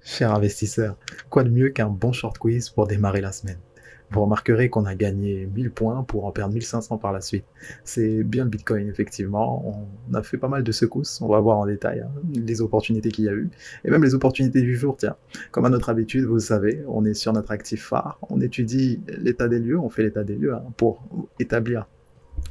Cher investisseur, quoi de mieux qu'un bon short quiz pour démarrer la semaine? Vous remarquerez qu'on a gagné 1000 points pour en perdre 1500 par la suite. C'est bien le Bitcoin, effectivement. On a fait pas mal de secousses. On va voir en détail hein, les opportunités qu'il y a eu. Et même les opportunités du jour, tiens. Comme à notre habitude, vous le savez, on est sur notre actif phare. On étudie l'état des lieux, on fait l'état des lieux hein, pour établir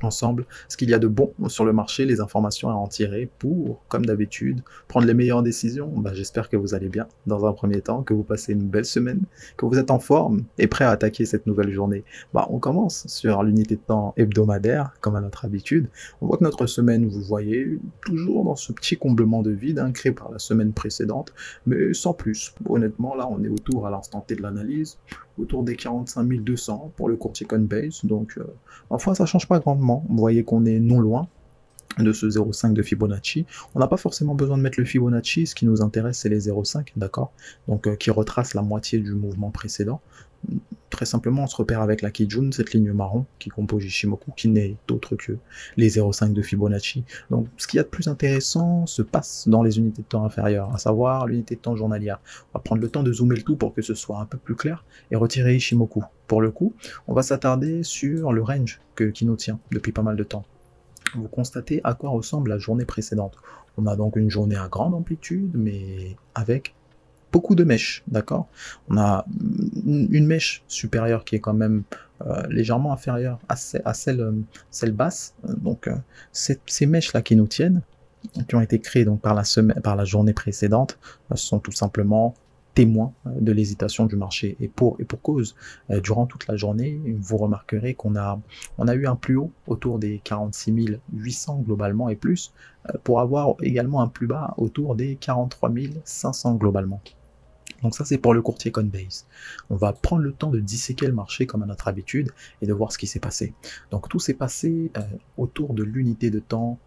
ensemble ce qu'il y a de bon sur le marché, les informations à en tirer pour, comme d'habitude, prendre les meilleures décisions. J'espère que vous allez bien dans un premier temps, que vous passez une belle semaine, que vous êtes en forme et prêt à attaquer cette nouvelle journée. On commence sur l'unité de temps hebdomadaire, comme à notre habitude. On voit que notre semaine, vous voyez, toujours dans ce petit comblement de vide hein, créé par la semaine précédente, mais sans plus. Honnêtement, là, on est autour à l'instant T de l'analyse, autour des 45 200 pour le courtier Coinbase, donc parfois, ça change pas grandement. Vous voyez qu'on est non loin de ce 0,5 de Fibonacci. On n'a pas forcément besoin de mettre le Fibonacci, ce qui nous intéresse, c'est les 0,5, d'accord? Donc, qui retrace la moitié du mouvement précédent. Très simplement, on se repère avec la Kijun, cette ligne marron qui compose Ishimoku, qui n'est autre que les 0,5 de Fibonacci. Donc, ce qu'il y a de plus intéressant se passe dans les unités de temps inférieures, à savoir l'unité de temps journalière. On va prendre le temps de zoomer le tout pour que ce soit un peu plus clair et retirer Ishimoku. Pour le coup, on va s'attarder sur le range qui nous tient depuis pas mal de temps. Vous constatez à quoi ressemble la journée précédente. On a donc une journée à grande amplitude, mais avec beaucoup de mèches, d'accord? On a une mèche supérieure qui est quand même légèrement inférieure à celle basse. Donc, ces mèches-là qui nous tiennent, qui ont été créées donc par la journée précédente, sont tout simplement témoins de l'hésitation du marché. Et pour cause, durant toute la journée, vous remarquerez on a eu un plus haut autour des 46 800 globalement et plus, pour avoir également un plus bas autour des 43 500 globalement. Donc ça, c'est pour le courtier Coinbase. On va prendre le temps de disséquer le marché comme à notre habitude et de voir ce qui s'est passé. Donc tout s'est passé autour de l'unité de temps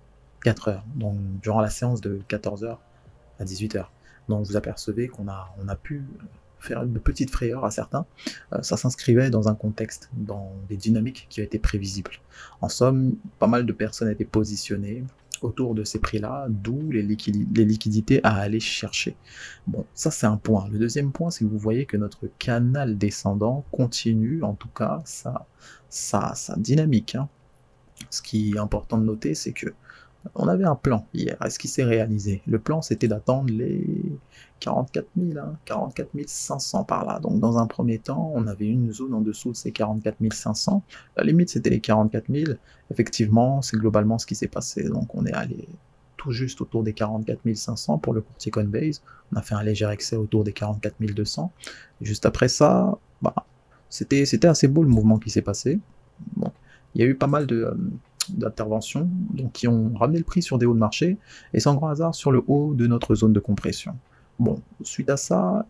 4 heures, donc durant la séance de 14 heures à 18 heures. Donc vous apercevez qu'on a pu faire une petite frayeur à certains. Ça s'inscrivait dans un contexte, dans des dynamiques qui étaient prévisibles. En somme, pas mal de personnes étaient positionnées autour de ces prix-là, d'où les liquidités à aller chercher. Bon, ça c'est un point. Le deuxième point, c'est que vous voyez que notre canal descendant continue, en tout cas, sa dynamique. Hein. Ce qui est important de noter, c'est que on avait un plan hier. Est-ce qu'il s'est réalisé? Le plan, c'était d'attendre les 44 000, hein, 44 500 par là. Donc, dans un premier temps, on avait une zone en dessous de ces 44 500. La limite, c'était les 44 000. Effectivement, c'est globalement ce qui s'est passé. Donc, on est allé tout juste autour des 44 500 pour le courtier Coinbase. On a fait un léger excès autour des 44 200. Et juste après ça, c'était assez beau le mouvement qui s'est passé. Bon, il y a eu pas mal d'interventions donc qui ont ramené le prix sur des hauts de marché et sans grand hasard sur le haut de notre zone de compression. Bon, suite à ça,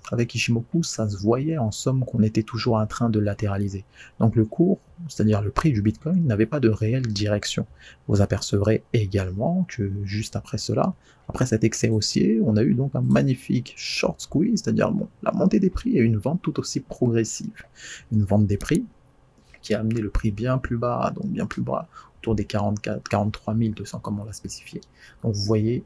avec Ishimoku, ça se voyait en somme qu'on était toujours en train de latéraliser. Donc le cours, c'est-à-dire le prix du Bitcoin, n'avait pas de réelle direction. Vous apercevrez également que juste après cela, après cet excès haussier, on a eu donc un magnifique short squeeze, c'est-à-dire la montée des prix et une vente tout aussi progressive. Une vente des prix qui a amené le prix bien plus bas, donc bien plus bas, autour des 43 200 comme on l'a spécifié. Donc vous voyez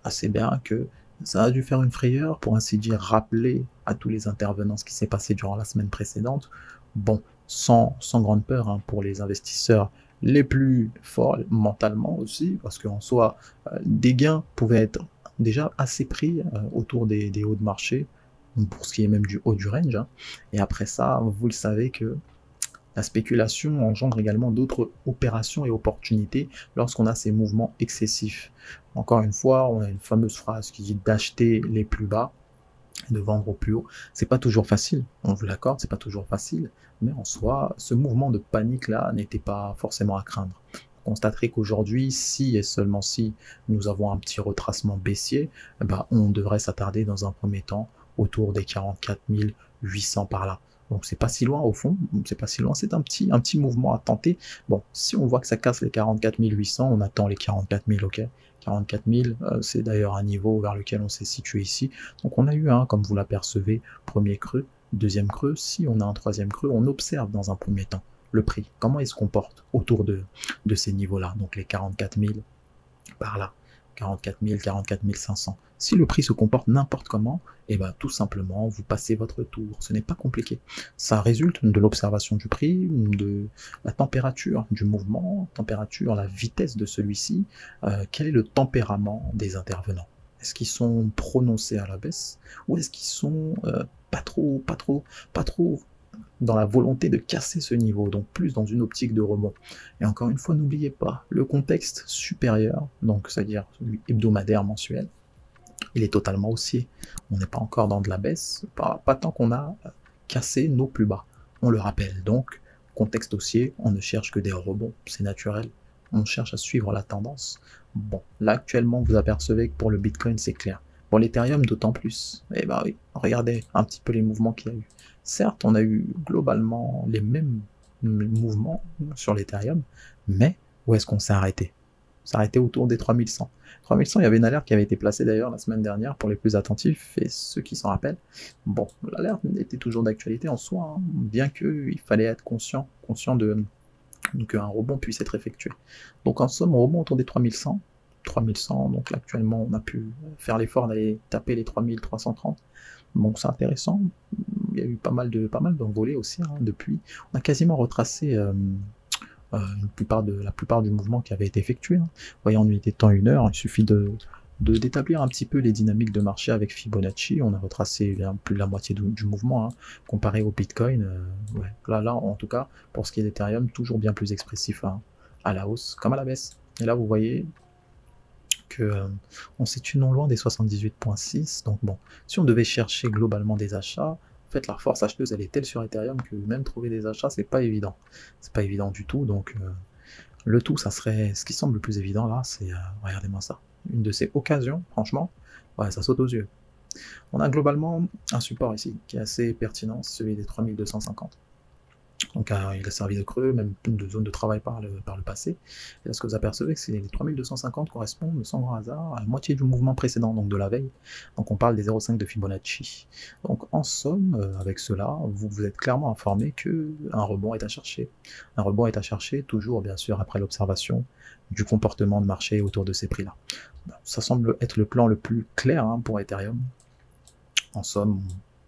assez bien que ça a dû faire une frayeur, pour ainsi dire, rappeler à tous les intervenants ce qui s'est passé durant la semaine précédente. Bon, sans grande peur hein, pour les investisseurs les plus forts mentalement aussi, parce qu'en soi, des gains pouvaient être déjà assez pris autour des hauts de marché, pour ce qui est même du haut du range. Hein. Et après ça, vous le savez que la spéculation engendre également d'autres opérations et opportunités lorsqu'on a ces mouvements excessifs. Encore une fois, on a une fameuse phrase qui dit d'acheter les plus bas et de vendre au plus haut. C'est pas toujours facile, on vous l'accorde, c'est pas toujours facile, mais en soi, ce mouvement de panique-là n'était pas forcément à craindre. Vous constaterez qu'aujourd'hui, si et seulement si nous avons un petit retracement baissier, on devrait s'attarder dans un premier temps autour des 44 800 par là. Donc c'est pas si loin au fond, c'est pas si loin, c'est un petit mouvement à tenter. Bon, si on voit que ça casse les 44 800, on attend les 44 000, ok. 44 000, c'est d'ailleurs un niveau vers lequel on s'est situé ici. Donc on a eu comme vous l'apercevez, premier creux, deuxième creux. Si on a un troisième creux, on observe dans un premier temps le prix. Comment il se comporte autour de ces niveaux-là, donc les 44 000 par là. 44 000, 44 500. Si le prix se comporte n'importe comment, et ben tout simplement, vous passez votre tour. Ce n'est pas compliqué. Ça résulte de l'observation du prix, de la température du mouvement, température, la vitesse de celui-ci, quel est le tempérament des intervenants. Est-ce qu'ils sont prononcés à la baisse ou est-ce qu'ils sont pas trop dans la volonté de casser ce niveau, donc plus dans une optique de rebond. Et encore une fois, n'oubliez pas, le contexte supérieur, donc c'est-à-dire celui hebdomadaire, mensuel, il est totalement haussier. On n'est pas encore dans de la baisse, pas tant qu'on a cassé nos plus bas. On le rappelle, donc, contexte haussier, on ne cherche que des rebonds, c'est naturel. On cherche à suivre la tendance. Bon, là actuellement, vous apercevez que pour le Bitcoin, c'est clair. Pour l'Ethereum, d'autant plus. Eh ben oui, regardez un petit peu les mouvements qu'il y a eu. Certes, on a eu globalement les mêmes mouvements sur l'Ethereum, mais où est-ce qu'on s'est arrêté? On s'est arrêté autour des 3100. 3100, il y avait une alerte qui avait été placée d'ailleurs la semaine dernière pour les plus attentifs et ceux qui s'en rappellent. Bon, l'alerte était toujours d'actualité en soi, hein, bien qu'il fallait être conscient de qu'un rebond puisse être effectué. Donc en somme, on rebond autour des 3100. 3100, donc là, actuellement, on a pu faire l'effort d'aller taper les 3330. Donc c'est intéressant. Il y a eu pas mal d'envolées aussi hein, depuis. On a quasiment retracé la plupart du mouvement qui avait été effectué. Hein. Vous voyez, en unité de temps 1 heure, il suffit d'établir un petit peu les dynamiques de marché avec Fibonacci. On a retracé plus de la moitié du mouvement, hein, comparé au Bitcoin. Ouais. Là, en tout cas, pour ce qui est d'Ethereum, toujours bien plus expressif hein, à la hausse comme à la baisse. Et là, vous voyez que on se situe non loin des 78.6. Donc bon, si on devait chercher globalement des achats, en fait, la force acheteuse, elle est telle sur Ethereum que même trouver des achats, c'est pas évident. C'est pas évident du tout. Donc le tout, ça serait ce qui semble le plus évident là, c'est regardez-moi ça. Une de ces occasions, franchement, ouais, ça saute aux yeux. On a globalement un support ici qui est assez pertinent, c'est celui des 3250. Donc il a servi de creux, même de zone de travail par le passé. Et là, ce que vous apercevez, c'est que les 3250 correspondent, sans grand hasard, à la moitié du mouvement précédent, donc de la veille. Donc on parle des 0,5 de Fibonacci. Donc en somme, avec cela, vous vous êtes clairement informé qu'un rebond est à chercher. Un rebond est à chercher, toujours bien sûr après l'observation du comportement de marché autour de ces prix-là. Ça semble être le plan le plus clair hein, pour Ethereum. En somme,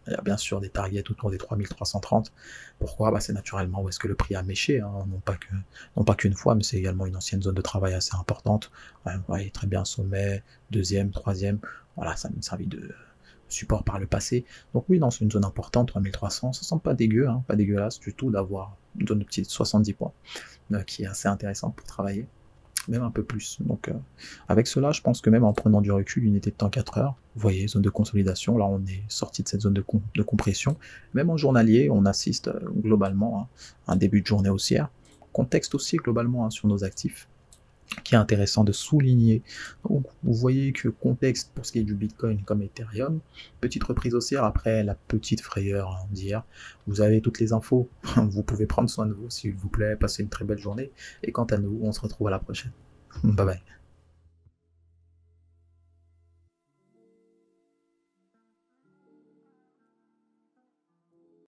il y a bien sûr des targets autour des 3330. Pourquoi c'est naturellement où est-ce que le prix a méché, hein, non pas qu'une fois, mais c'est également une ancienne zone de travail assez importante. Vous voyez très bien sommet, deuxième, troisième. Voilà, ça m'a servi de support par le passé. Donc oui, c'est une zone importante, 3300. Ça semble pas dégueu, hein, pas dégueulasse du tout d'avoir une zone de petite 70 points qui est assez intéressante pour travailler. Même un peu plus. Donc avec cela, je pense que même en prenant du recul, unité de temps 4 heures, vous voyez, zone de consolidation, là on est sorti de cette zone de compression. Même en journalier, on assiste globalement à un début de journée haussière. Contexte aussi globalement hein, sur nos actifs, qui est intéressant de souligner. Donc, vous voyez que contexte pour ce qui est du Bitcoin comme Ethereum, petite reprise haussière après la petite frayeur d'hier. Vous avez toutes les infos, vous pouvez prendre soin de vous s'il vous plaît, passez une très belle journée, et quant à nous, on se retrouve à la prochaine. Bye bye.